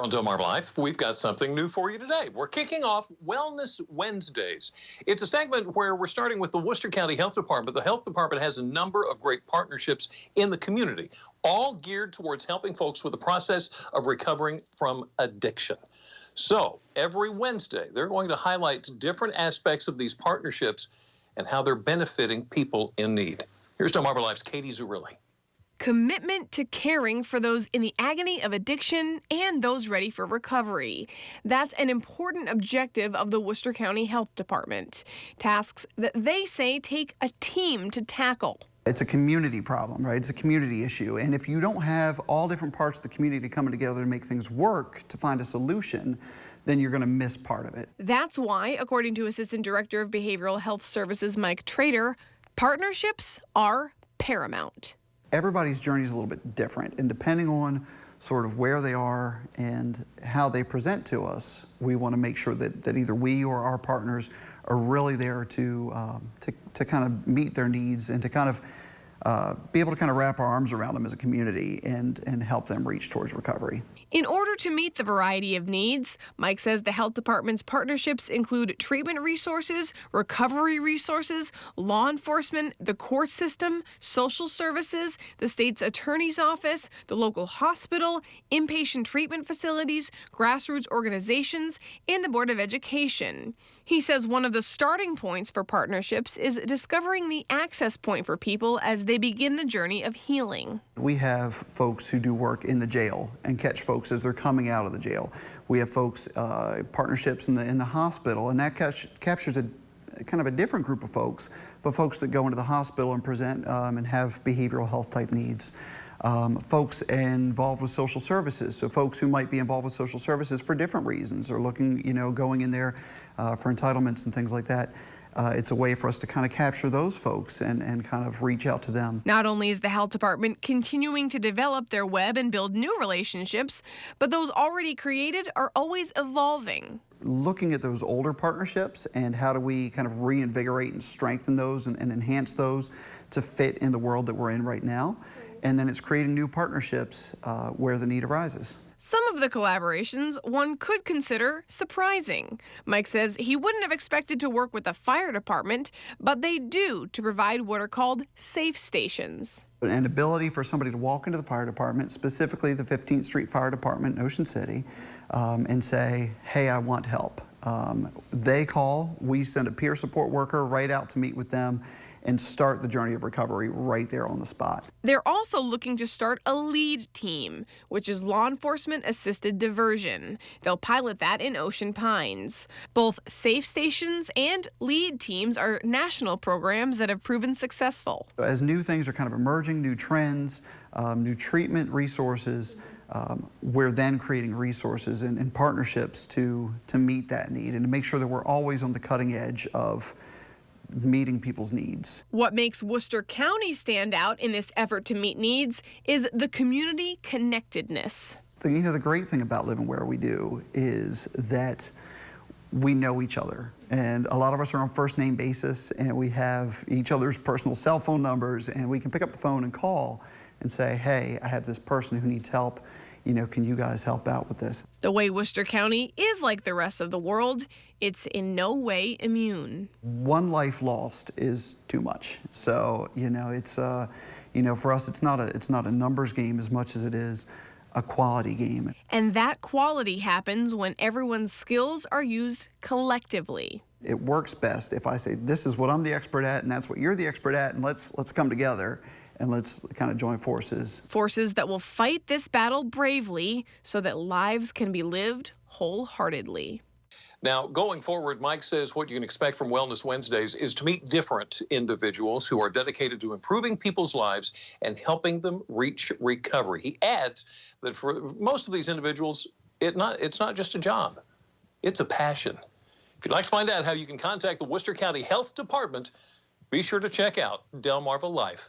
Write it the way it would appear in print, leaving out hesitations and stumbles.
Here on Delmarva Life, we've got something new for you today. We're kicking off Wellness Wednesdays. It's a segment where we're starting with the Worcester County Health Department. The Health Department has a number of great partnerships in the community, all geared towards helping folks with the process of recovering from addiction. So every Wednesday, they're going to highlight different aspects of these partnerships and how they're benefiting people in need. Here's Delmarva Life's Katie Zurilli. Commitment to caring for those in the agony of addiction and those ready for recovery. That's an important objective of the Worcester County Health Department. Tasks that they say take a team to tackle. It's a community problem, right? It's a community issue. And if you don't have all different parts of the community coming together to make things work, to find a solution, then you're going to miss part of it. That's why, according to Assistant Director of Behavioral Health Services Mike Trader, partnerships are paramount. Everybody's journey is a little bit different, and depending on sort of where they are and how they present to us, we want to make sure that either we or our partners are really there to kind of meet their needs and to kind of be able to kind of wrap our arms around them as a community and help them reach towards recovery. In order to meet the variety of needs, Mike says the health department's partnerships include treatment resources, recovery resources, law enforcement, the court system, social services, the state's attorney's office, the local hospital, inpatient treatment facilities, grassroots organizations, and the Board of Education. He says one of the starting points for partnerships is discovering the access point for people as they begin the journey of healing. We have folks who do work in the jail and catch folks as they're coming out of the jail. We have folks, partnerships in the hospital, and that captures a kind of a different group of folks, but folks that go into the hospital and present and have behavioral health type needs. Folks involved with social services, so folks who might be involved with social services for different reasons or looking, going in there for entitlements and things like that. It's a way for us to kind of capture those folks and kind of reach out to them. Not only is the health department continuing to develop their web and build new relationships, but those already created are always evolving. Looking at those older partnerships and how do we kind of reinvigorate and strengthen those and enhance those to fit in the world that we're in right now. And then it's creating new partnerships where the need arises. Some of the collaborations one could consider surprising. Mike says he wouldn't have expected to work with the fire department, but they do to provide what are called safe stations. An ability for somebody to walk into the fire department, specifically the 15th Street Fire Department in Ocean City, and say, hey, I want help. They call, we send a peer support worker right out to meet with them and start the journey of recovery right there on the spot. They're also looking to start a LEAD team, which is law enforcement assisted diversion. They'll pilot that in Ocean Pines. Both safe stations and LEAD teams are national programs that have proven successful. As new things are kind of emerging, new trends, new treatment resources, we're then creating resources and partnerships to meet that need and to make sure that we're always on the cutting edge of meeting people's needs. What makes Worcester County stand out in this effort to meet needs is the community connectedness. The great thing about living where we do is that we know each other. And a lot of us are on first name basis and we have each other's personal cell phone numbers and we can pick up the phone and call and say, hey, I have this person who needs help. Can you guys help out with this? The way Worcester County is like the rest of the world, it's in no way immune. One life lost is too much. So, it's, for us, it's not a numbers game as much as it is a quality game. And that quality happens when everyone's skills are used collectively. It works best if I say, this is what I'm the expert at, and that's what you're the expert at, and let's come together. And let's kind of join forces. Forces that will fight this battle bravely so that lives can be lived wholeheartedly. Now, going forward, Mike says what you can expect from Wellness Wednesdays is to meet different individuals who are dedicated to improving people's lives and helping them reach recovery. He adds that for most of these individuals, it's not just a job, it's a passion. If you'd like to find out how you can contact the Worcester County Health Department, be sure to check out delmarvalife.com.